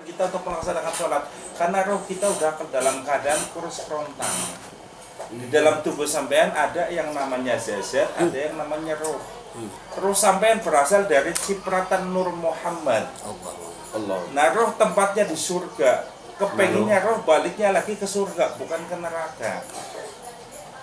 kita untuk melaksanakan sholat karena roh kita udah ke dalam keadaan kurus kerontang. Di dalam tubuh sampean ada yang namanya zat, ada yang namanya roh. Roh sampean berasal dari cipratan Nur Muhammad. Allah. Nah, roh tempatnya di surga. Kepenginnya roh baliknya lagi ke surga, bukan ke neraka.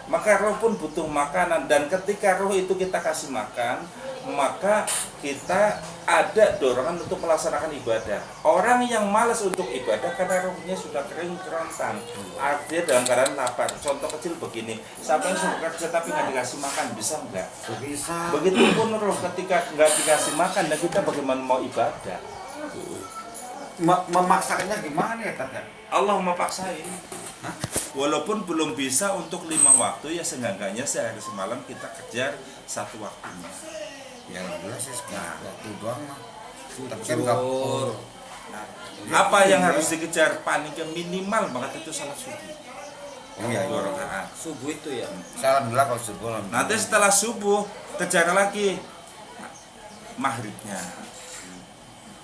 Maka roh pun butuh makanan, dan ketika roh itu kita kasih makan, maka kita ada dorongan untuk melaksanakan ibadah. Orang yang malas untuk ibadah karena rohnya sudah kering kerontang, artinya dalam keadaan lapar. Contoh kecil begini, sampai suruh kerja tapi nggak dikasih makan, bisa nggak? Bisa. Begitupun roh ketika nggak dikasih makan, dan kita bagaimana mau ibadah? Memaksakannya gimana ya Tata? Allah memaksain. Walaupun belum bisa untuk 5 waktu, ya seenggaknya sehari semalam kita kejar 1 waktunya. Ya jelas sih waktu doang mah. Syukur. Nah, apa yang harus dikejar? Paniknya minimal banget itu salat subuh. Oh iya, 2 rakaat. Subuh itu ya. Salam dulu kalau subuh. Nanti setelah subuh kejar lagi maghribnya.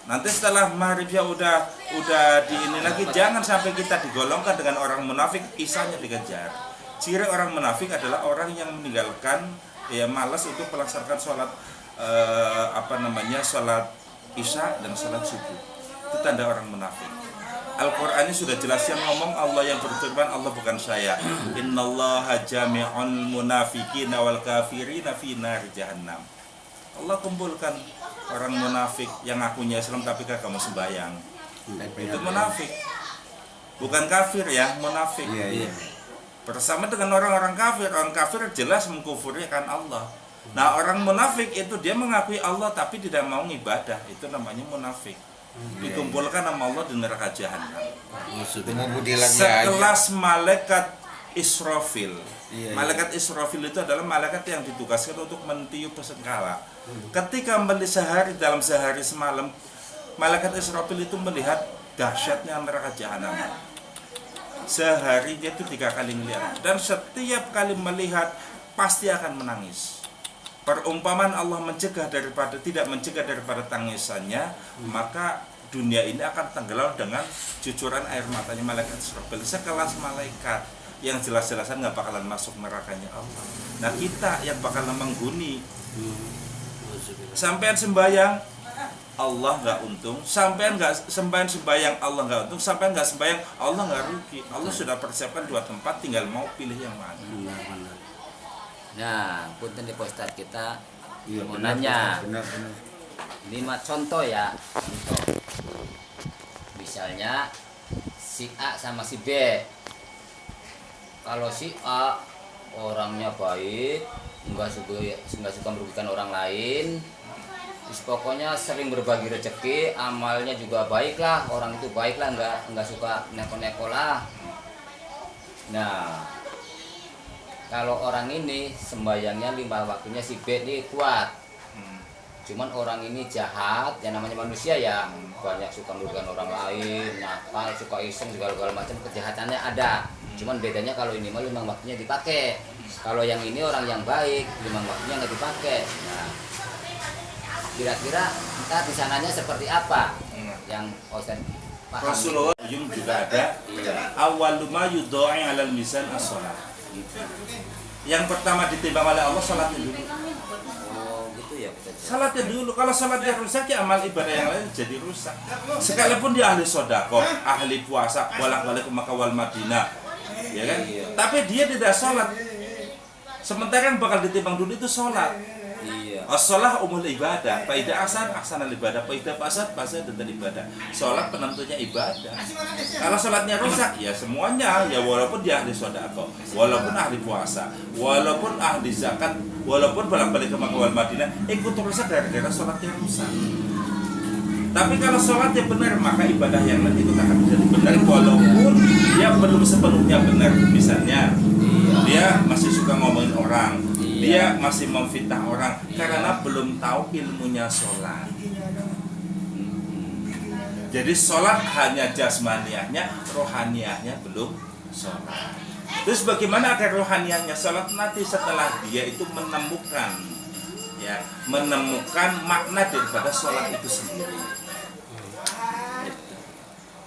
Nanti setelah maghribnya udah di ini lagi, jangan sampai kita digolongkan dengan orang munafik, isanya dikejar. Ciri orang munafik adalah orang yang meninggalkan, ya malas untuk melaksanakan sholat sholat isya dan sholat subuh. Itu tanda orang munafik. Al-Qur'annya sudah jelas yang ngomong, Allah yang berfirman, Allah bukan saya. Innallaha jami'ul munafiqina wal kafirina fi nari jahannam. Allah kumpulkan orang munafik yang ngakunya Islam tapi kagak mau sembahyang. Itu munafik. Bukan kafir ya, munafik. Iya. Bersama dengan orang-orang kafir. Orang kafir jelas mengkufurkan Allah. Nah, orang munafik itu dia mengakui Allah tapi tidak mau ibadah. Itu namanya munafik. Dikumpulkan sama Allah di neraka jahanam. Sekelas malaikat Israfil. Malaikat Israfil itu adalah malaikat yang ditugaskan untuk mentiup sengkala. Ketika sehari dalam sehari semalam, malaikat Israfil itu melihat dahsyatnya neraka jahanam. Sehari dia itu 3 kali melihat, dan setiap kali melihat pasti akan menangis. Perumpamaan Allah tidak mencegah daripada tangisannya, maka dunia ini akan tenggelam dengan cucuran air matanya malaikat Israfil. Sekelas malaikat yang jelas-jelasan nggak bakalan masuk nerakanya Allah. Nah, kita yang bakalan menghuni. Sampean sembayang, Allah nggak untung. Sampean nggak sembayang, Allah nggak untung. Sampean nggak sembayang, Allah nggak rugi. Allah sudah persiapkan 2 tempat, tinggal mau pilih yang mana. Nah, punten di Ustaz kita mau nanya. Benar. Ini mah contoh ya. Contoh. Misalnya si A sama si B. Kalau si A orangnya baik, nggak suka merugikan orang lain, terus pokoknya sering berbagi rezeki, amalnya juga baik lah, orang itu baik lah, nggak suka neko-neko lah. Nah, kalau orang ini sembayangnya 5 waktunya, si B ini kuat, cuman orang ini jahat, yang namanya manusia ya, banyak suka merugikan orang lain, nakal, suka iseng, segala macam kejahatannya ada. Cuman bedanya kalau ini mah 5 waktunya dipakai. Kalau yang ini orang yang baik, 5 waktunya nggak dipakai. Nah, kira-kira entah di sananya seperti apa yang Ustaz paham? Rasulullah juga ada. Awwalu ma yudha'i 'alal mizan as-shalah. Yang pertama ditimbang oleh Allah salatnya dulu. Oh, gitu ya. Salatnya dulu. Kalau salatnya rusak, ya amal ibadah yang lain jadi rusak. Sekalipun dia ahli sedekah, ahli puasa, bolak-balik ke Makkah wal Madinah. Ya kan? Tapi dia tidak sholat. Sementara yang bakal ditimbang dulu itu sholat. As-sholah umul ibadah. Faidah asana ibadah. Faidah fasad dan ibadah. Sholat penentunya ibadah. Kalau sholatnya rusak, ya semuanya. Ya walaupun dia ahli sedekah, walaupun ahli puasa, walaupun ahli zakat, walaupun bolak-balik ke Makkah wal Madinah, ikut rusak gara-gara sholatnya rusak. Tapi kalau sholatnya benar, maka ibadah yang lain itu akan menjadi benar, walaupun dia belum sepenuhnya benar. Misalnya, dia masih suka ngomongin orang, dia masih memfitnah orang karena belum tahu ilmunya sholat. Jadi sholat hanya jasmaniahnya, rohaniahnya belum sholat. Terus bagaimana agar rohaniahnya sholat? Nanti setelah dia itu menemukan makna daripada sholat itu sendiri.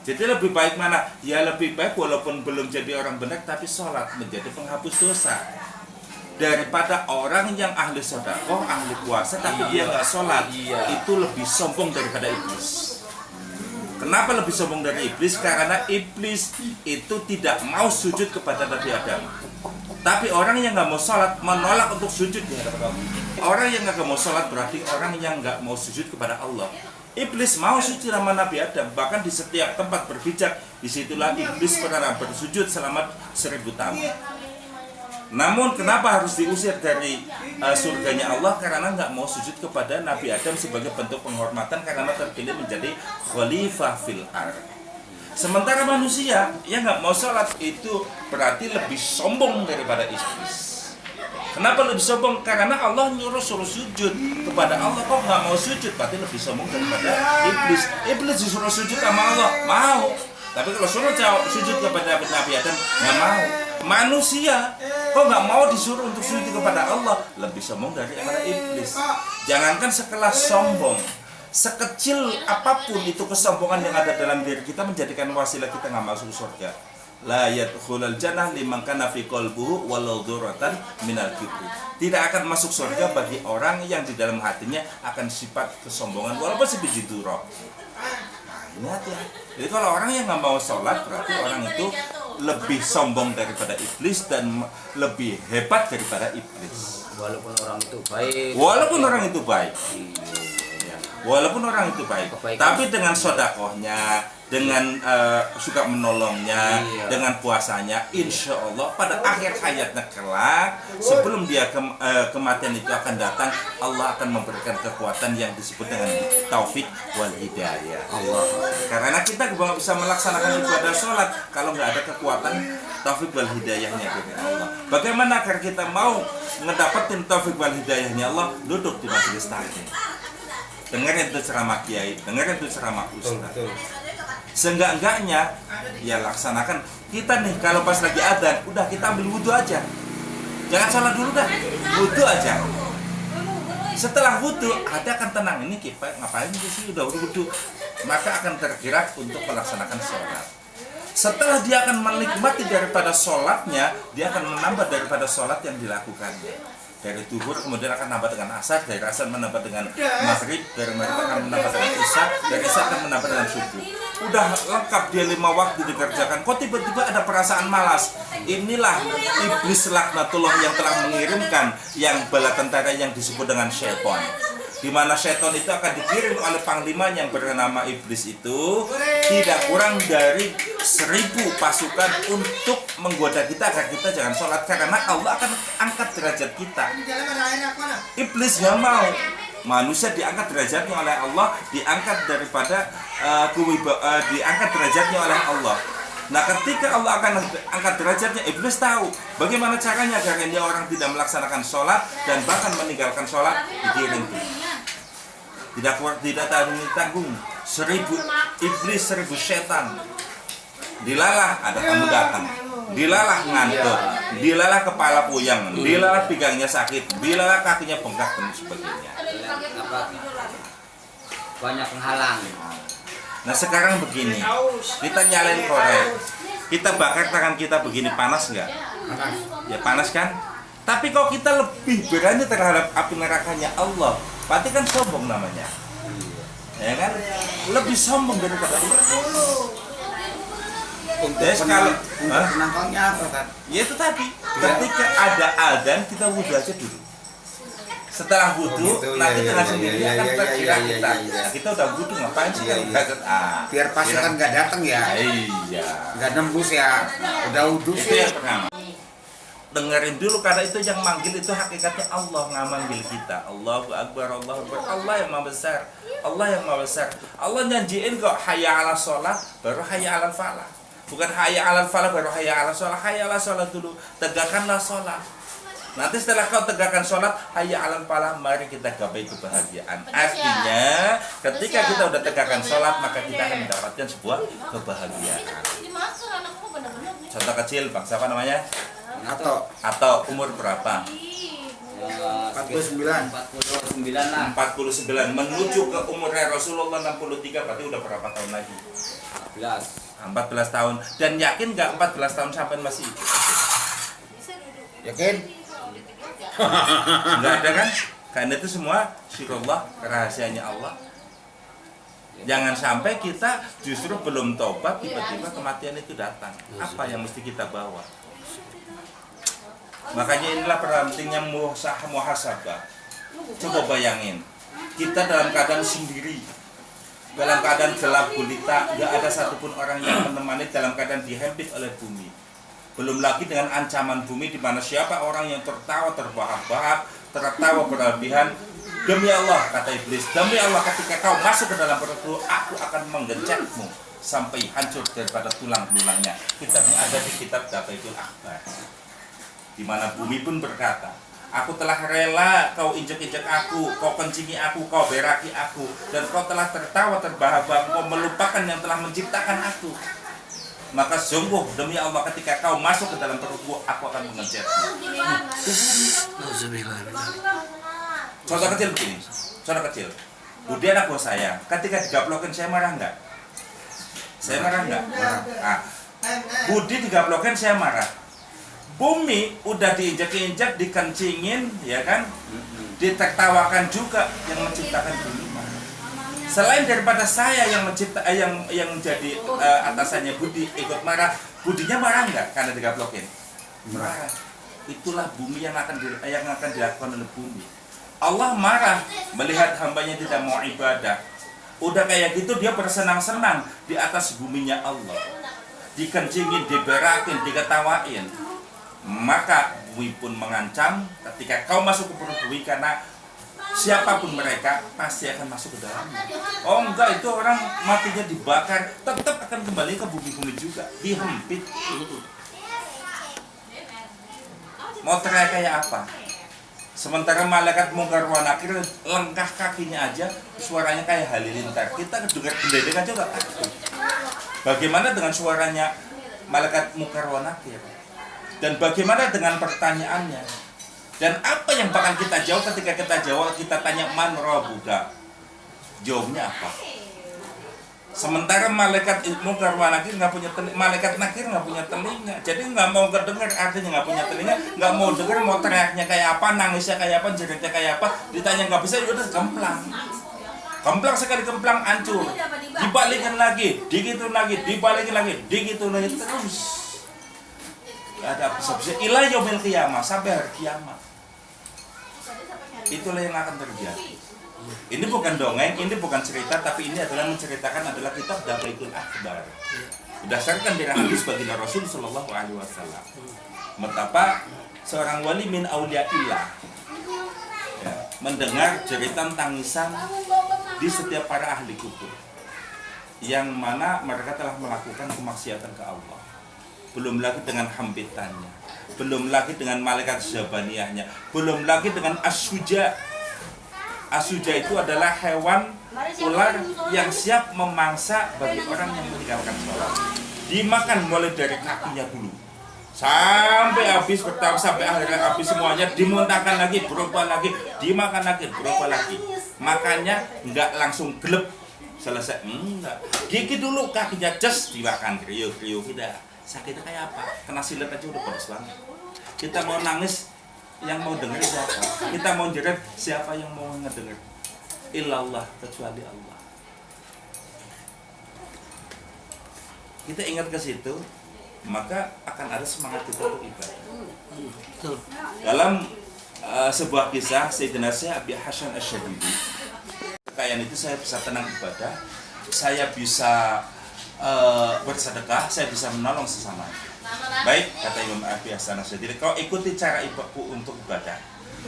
Jadi lebih baik mana? Ya lebih baik walaupun belum jadi orang benar tapi sholat menjadi penghapus dosa, daripada orang yang ahli sedekah, ahli puasa tapi dia nggak sholat. Itu lebih sombong daripada iblis. Kenapa lebih sombong dari iblis? Karena iblis itu tidak mau sujud kepada Nabi Adam. Tapi orang yang nggak mau sholat menolak untuk sujud di hadapan Allah. Orang yang nggak mau sholat berarti orang yang nggak mau sujud kepada Allah. Iblis mau sujud sama Nabi Adam, bahkan di setiap tempat berpijak, disitulah iblis pernah bersujud selama 1000 tahun. Namun kenapa harus diusir dari surganya Allah? Karena nggak mau sujud kepada Nabi Adam sebagai bentuk penghormatan karena terpilih menjadi khalifah fil ardh. Sementara manusia yang nggak mau sholat itu berarti lebih sombong daripada iblis. Kenapa lebih sombong? Karena Allah nyuruh suruh sujud kepada Allah, kok nggak mau sujud, berarti lebih sombong daripada iblis. Iblis disuruh sujud sama Allah, mau. Tapi kalau suruh sujud kepada Nabi Adam, nggak mau. Manusia, kok nggak mau disuruh untuk sujud kepada Allah, lebih sombong daripada iblis. Jangankan sekelas sombong, sekecil apapun itu kesombongan yang ada dalam diri kita menjadikan wasilah kita nggak masuk surga. La yadkhulul jannah liman kana fi qalbuhu walau dzurratan minal kibri. Tidak akan masuk surga bagi orang yang di dalam hatinya akan sifat kesombongan walaupun sebiji dzurrah. Nah, ini hati-hati. Jadi kalau orang yang nggak mau sholat berarti orang itu lebih sombong daripada iblis dan lebih hebat daripada iblis. Walaupun orang itu baik. Walaupun orang itu baik. Walaupun orang itu baik, kebaikan. Tapi dengan sodakohnya, dengan suka menolongnya, dengan puasanya, insya Allah pada akhir hayatnya kelak, sebelum dia kematian itu akan datang, Allah akan memberikan kekuatan yang disebut dengan taufik wal hidayah. Allah. Karena kita nggak bisa melaksanakan ibadah sholat kalau nggak ada kekuatan taufik wal hidayahnya dari Allah. Bagaimana agar kita mau ngedapetin taufik wal hidayahnya Allah? Duduk di majelis taklim. Dengerin itu ceramah kiai, dengerin itu ceramah ustaz. Seenggak-enggaknya ya laksanakan. Kita nih kalau pas lagi adzan, udah kita ambil wudhu aja. Jangan sholat dulu dah, wudhu aja. Setelah wudhu, hati akan tenang. Ini kita ngapain sih udah wudhu? Maka akan tergerak untuk melaksanakan sholat. Setelah dia akan menikmati daripada sholatnya, dia akan menambah daripada sholat yang dilakukannya. Dari zuhur kemudian akan menambah dengan asar, dari asar menambah dengan maghrib, dari maghrib akan menambah dengan isya, dari isya akan menambah dengan subuh. Udah lengkap dia 5 waktu dikerjakan, kok tiba-tiba ada perasaan malas. Inilah iblis laknatullah yang telah mengirimkan yang bala tentara yang disebut dengan syaitan, di mana syaitan itu akan dikirim oleh panglima yang bernama iblis itu tidak kurang dari 1000 pasukan untuk menggoda kita agar kita jangan sholat, karena Allah akan angkat derajat kita. Iblis nggak mau manusia diangkat derajatnya oleh Allah, diangkat daripada diangkat derajatnya oleh Allah. Nah, ketika Allah akan angkat derajatnya, iblis tahu bagaimana caranya agar dia orang tidak melaksanakan sholat dan bahkan meninggalkan sholat, dikirim. Tidak tanggung 1000 iblis, 1000 setan. Dilalah ada tamu datang, dilalah ngantuk, dilalah kepala puyeng, dilalah pinggangnya sakit, dilalah kakinya bengkak dan sebagainya. Banyak penghalang. Nah sekarang begini, kita nyalain korek, kita bakar tangan kita begini, panas nggak? Panas. Ya panas kan? Tapi kalau kita lebih berani terhadap api nerakanya Allah, berarti kan sombong namanya. Ya kan? Lebih sombong daripada itu. Untuk penangkalnya apa kan? Ya itu tadi, ketika ada adzan kita wudhu aja dulu. Setelah wudhu, gitu, nanti iya, dengan iya, sendirinya iya, kan iya, terkira iya, kita. iya, iya. Nah, kita udah wudhu ngapain sih Iya, kan? iya. Biar pasukan nggak datang ya, Iya. nggak nembus ya. Udah wudhu Itu sih. yang pertama. Dengerin dulu, karena itu yang manggil itu hakikatnya Allah nggak manggil kita. Allahu Akbar, Allahu Akbar. Allah yang maha besar. Allah yang maha besar. Allah nyanjiin kok hayya ala sholat baru hayya ala falah. Bukan hayya ala falah baru hayya ala sholat. Hayya ala sholat dulu. Tegakkanlah sholat. Nanti setelah kau tegakkan sholat, hayya ala falah, mari kita gapai kebahagiaan. Artinya, ketika kita udah tegakkan sholat, maka kita akan mendapatkan sebuah kebahagiaan. Contoh kecil, bang, siapa namanya? Atau umur berapa? 49 lah. 49 menuju ke umurnya Rasulullah 63, berarti udah berapa tahun lagi? 14. 14 tahun. Dan yakin nggak 14 tahun sampai masih hidup? Yakin? Nggak ada kan? Karena itu semua sirullah, rahasianya Allah. Jangan sampai kita justru belum tobat, tiba-tiba kematian itu datang. Apa yang mesti kita bawa? Makanya inilah pentingnya muhasabah. Coba bayangin, kita dalam keadaan sendiri, dalam keadaan gelap gulita, nggak ada satupun orang yang menemani, dalam keadaan dihempit oleh bumi. Belum lagi dengan ancaman bumi di mana siapa orang yang tertawa terbahak-bahak, tertawa berlebihan. Demi Allah, kata iblis, demi Allah ketika kau masuk ke dalam perutku, aku akan menggencetmu sampai hancur daripada tulang-tulangnya. Kitabnya ada di kitab Dafaitul Akhbar, di mana bumi pun berkata, aku telah rela kau injek-injek aku, kau kencingi aku, kau beraki aku, dan kau telah tertawa terbahak-bahak, kau melupakan yang telah menciptakan aku. Maka sungguh demi Allah ketika kau masuk ke dalam perutku, aku akan menggencetmu. Contoh kecil begini, contoh kecil. Budi anak buah saya, ketika digaplokin saya marah nggak? Saya marah nggak? Nah, Budi digaplokin saya marah. Bumi udah diinjak-injak, dikencingin, ya kan? Ditertawakan juga yang menciptakan bumi marah. Selain daripada saya yang mencipta, yang jadi atasannya Budi ikut marah, Budinya marah nggak karena digaplokin? Marah. Itulah bumi yang akan dilakukan oleh bumi. Allah marah melihat hambanya tidak mau ibadah. Udah kayak gitu dia bersenang-senang di atas buminya Allah. Dikencingin, diberakin, diketawain. Maka bumi pun mengancam ketika kau masuk ke perut bumi, karena siapapun mereka pasti akan masuk ke dalamnya. Oh enggak, itu orang matinya dibakar, tetap akan kembali ke bumi-bumi juga, dihempit. Mau teriak kayak apa? Sementara malaikat mungkar wa nakir langkah kakinya aja suaranya kayak halilintar. Kita dengar gendedek aja udah takut. Bagaimana dengan suaranya malaikat mungkar wa nakir? Dan bagaimana dengan pertanyaannya? Dan apa yang bakal kita jawab ketika kita tanya man rabbuka? Jawabnya apa? Sementara malaikat mungkar wa nakir nggak punya telinga, malaikat nakir nggak punya telinga, jadi nggak mau kedengar, artinya nggak punya telinga, nggak mau dengar, mau teriaknya kayak apa, nangisnya kayak apa, jeritnya kayak apa, ditanya nggak bisa, yaudah kemplang sekali kemplang hancur, dibalikin lagi, digituin lagi, dibalikin lagi, digituin lagi terus, nggak ada bisa ila yaumil qiyamah, sampai hari kiamat. Itulah yang akan terjadi. Ini bukan dongeng, ini bukan cerita, tapi ini adalah menceritakan adalah kitab Dafaitul Akhbar. Berdasarkan dari hadis baginda Rasul Shallallahu Alaihi Wasallam, betapa seorang wali min auliyaillah ya, mendengar jeritan tangisan di setiap para ahli kubur, yang mana mereka telah melakukan kemaksiatan ke Allah. Belum lagi dengan hampitannya, belum lagi dengan malaikat zabaniyahnya, belum lagi dengan as-suja. As-suja itu adalah hewan ular yang siap memangsa bagi orang yang meninggalkan sholat. Dimakan mulai dari kakinya dulu sampai habis, pertama sampai akhirnya habis semuanya, dimuntahkan lagi, berubah lagi, dimakan lagi, berubah lagi. Makanya nggak langsung gelap selesai, enggak. Gigi dulu kakinya just dimakan, kriuk-kriuk. Kita sakitnya kayak apa? Kena silet aja udah pedes banget. Kita mau nangis, yang mau dengar siapa? Kita mau jerit, siapa yang mau ngedenger? Illallah, kecuali Allah. Kita ingat ke situ, maka akan ada semangat kita untuk ibadah. Dalam sebuah kisah Sayyidina Syekh Abi Hasan Asy-Syadzili, kekayaan itu saya bisa tenang ibadah, saya bisa bersedekah, saya bisa menolong sesama. Baik, kata Imam Abi Hasan Asy-Syadzili, kau ikuti cara ibadahku untuk ibadah.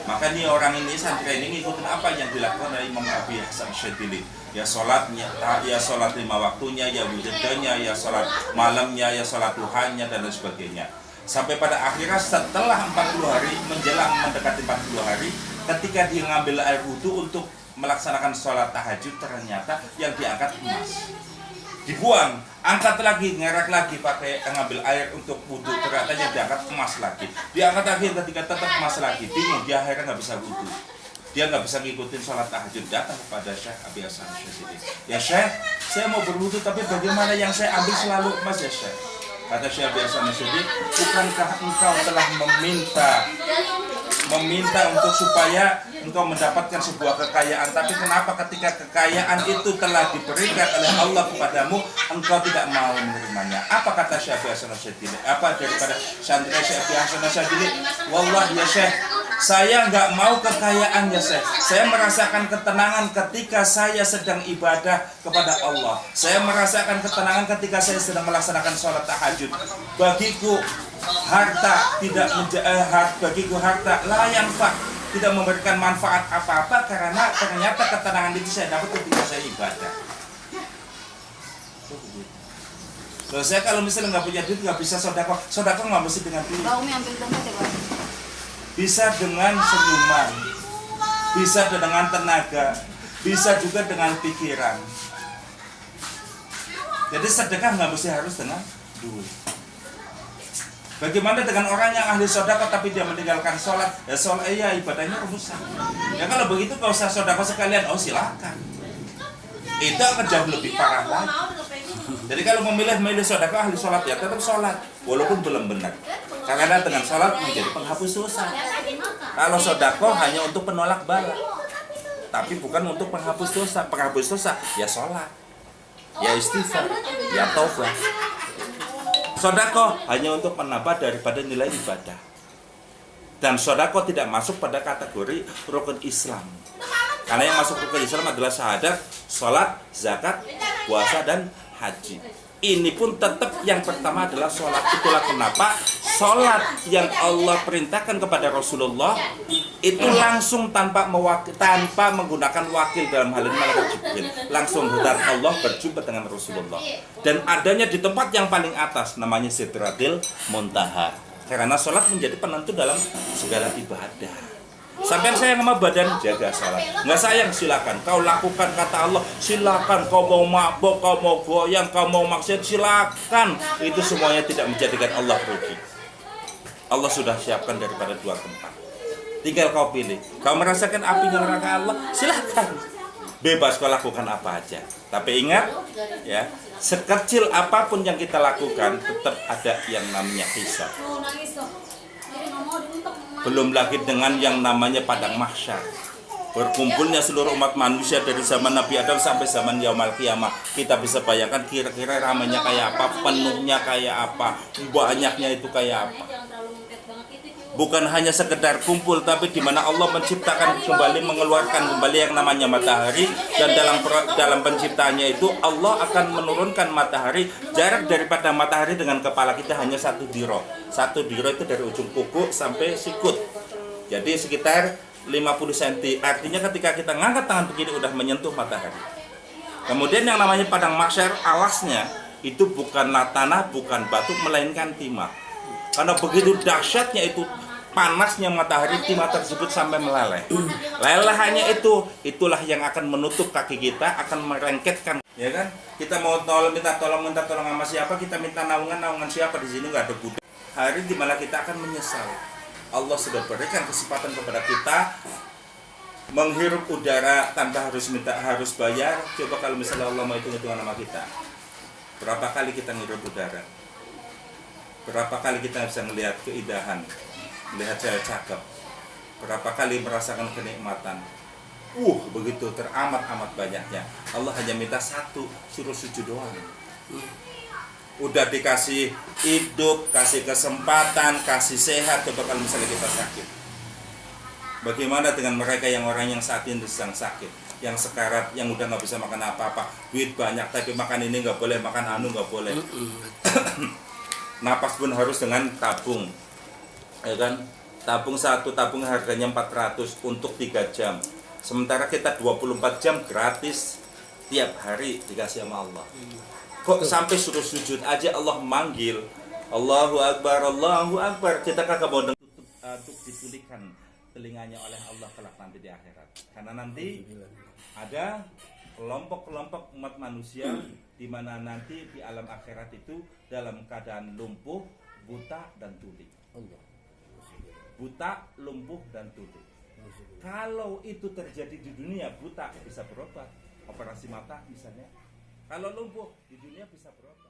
Maka nih orang ini, santri ini ngikutin apa yang dilakukan oleh Imam Abi Hasan Asy-Syadzili. Ya sholatnya, ya sholat 5 waktunya, ya wiridnya, ya sholat malamnya, ya sholat duhanya, dan lain sebagainya. Sampai pada akhirnya setelah 40 hari, menjelang mendekati 40 hari, ketika dia ngambil air wudhu untuk melaksanakan sholat tahajud, ternyata yang diangkat emas. Dibuang, angkat lagi, ngerek lagi, pakai ngambil air untuk wudhu, ternyata yang diangkat emas lagi. Diangkat lagi, ketika tetap emas lagi, bingung, dia akhirnya nggak bisa wudhu. Dia nggak bisa ngikutin sholat tahajud, datang kepada Syekh Abi Hasan Asyadzili. Ya Syekh, saya mau berwudu tapi bagaimana yang saya ambil selalu emas ya Syekh? Kata Syekh Abi Hasan Asyadzili, bukankah engkau telah meminta untuk supaya engkau mendapatkan sebuah kekayaan, tapi kenapa ketika kekayaan itu telah diberikan oleh Allah kepadamu, engkau tidak mau menerimanya? Apa kata Syekh Abi Hasan Asyadzili? Apa daripada santri Syekh Abi Hasan Asyadzili? Wallah ya Syekh, saya nggak mau kekayaan ya Syekh. Saya merasakan ketenangan ketika saya sedang ibadah kepada Allah. Saya merasakan ketenangan ketika saya sedang melaksanakan sholat tahajud. Bagiku harta la yanfa, tidak memberikan manfaat apa-apa, karena ternyata ketenangan itu saya dapat ketika saya ibadah. Loh, saya kalau misalnya nggak punya duit nggak bisa sodako nggak mesti dengan duit. Bisa dengan senyuman, bisa dengan tenaga, bisa juga dengan pikiran. Jadi sedekah nggak mesti harus dengan duit. Bagaimana dengan orang yang ahli sodako tapi dia meninggalkan sholat? Ya ibadahnya rusak. Ya kalau begitu kalau usah sodako sekalian, silakan. Itu akan jauh lebih parah lagi. Jadi kalau memilih sodako ahli sholat ya tetap sholat, walaupun belum benar. Karena dengan sholat menjadi penghapus dosa. Kalau sodako hanya untuk penolak bala, tapi bukan untuk penghapus dosa. Penghapus dosa ya sholat, ya istighfar, ya taubat. Sodako hanya untuk menambah daripada nilai ibadah. Dan sodako tidak masuk pada kategori rukun Islam. Karena yang masuk rukun Islam adalah syahadat, sholat, zakat, puasa, dan haji. Ini pun tetap yang pertama adalah sholat. Itulah kenapa sholat yang Allah perintahkan kepada Rasulullah itu langsung tanpa menggunakan wakil, dalam hal ini malaikat Jibril. Langsung dari Allah berjumpa dengan Rasulullah. Dan adanya di tempat yang paling atas, namanya Sidratil Muntaha. Karena sholat menjadi penentu dalam segala ibadah. Sampai sayang sama badan, jaga sholat. Nggak sayang, silakan. Kau lakukan kata Allah, silakan. Kau mau mabok, kau mau goyang, kau mau maksiat, silakan. Itu semuanya tidak menjadikan Allah rugi. Allah sudah siapkan daripada dua tempat. Tinggal kau pilih. Kau merasakan api neraka Allah, silakan. Bebas kau lakukan apa aja. Tapi ingat, ya, sekecil apapun yang kita lakukan, tetap ada yang namanya hisab. Belum lagi dengan yang namanya padang mahsyar, berkumpulnya seluruh umat manusia dari zaman Nabi Adam sampai zaman Yaumul Qiyamah. Kita bisa bayangkan kira-kira ramainya kayak apa, penuhnya kayak apa, banyaknya itu kayak apa. Bukan hanya sekedar kumpul, tapi di mana Allah menciptakan kembali, mengeluarkan kembali yang namanya matahari. Dan dalam penciptaannya itu Allah akan menurunkan matahari. Jarak daripada matahari dengan kepala kita hanya 1 diro. 1 diro itu dari ujung kuku sampai sikut. Jadi sekitar 50 cm. Artinya ketika kita ngangkat tangan begini udah menyentuh matahari. Kemudian yang namanya padang mahsyar, alasnya itu bukanlah tanah, bukan batu, melainkan timah. Karena begitu dahsyatnya itu panasnya matahari, timah tersebut sampai meleleh. Lelehannya itulah yang akan menutup kaki kita, akan merengketkan, ya kan? Kita mau minta tolong sama siapa? Kita minta naungan siapa? Di sini nggak ada Buddha. Hari dimana kita akan menyesal. Allah sudah berikan kesempatan kepada kita menghirup udara tanpa harus bayar. Coba kalau misalnya Allah mau hitung-hitungan nama kita, berapa kali kita ngirup udara? Berapa kali kita bisa melihat keindahan, melihat cewek cakep? Berapa kali merasakan kenikmatan? Begitu teramat-amat banyaknya. Allah hanya minta satu, suruh sujud doang. Udah dikasih hidup, kasih kesempatan, kasih sehat. Coba kalau misalnya kita sakit, bagaimana dengan mereka yang orang yang saat ini sedang sakit, yang sekarat, yang udah nggak bisa makan apa-apa, duit banyak tapi makan ini nggak boleh, makan anu nggak boleh. Napas pun harus dengan tabung, ya kan? Tabung satu, tabung harganya 400 untuk 3 jam. Sementara kita 24 jam gratis tiap hari dikasih sama Allah. Kok sampai suruh sujud aja Allah manggil, Allahu Akbar, Allahu Akbar. Kita kagak mau untuk ditulikan telinganya oleh Allah kelak nanti di akhirat. Karena nanti ada kelompok-kelompok umat manusia di mana nanti di alam akhirat itu dalam keadaan lumpuh, buta dan tuli. Buta, lumpuh dan tuli. Kalau itu terjadi di dunia, buta bisa berobat, operasi mata misalnya. Kalau lumpuh di dunia bisa berobat.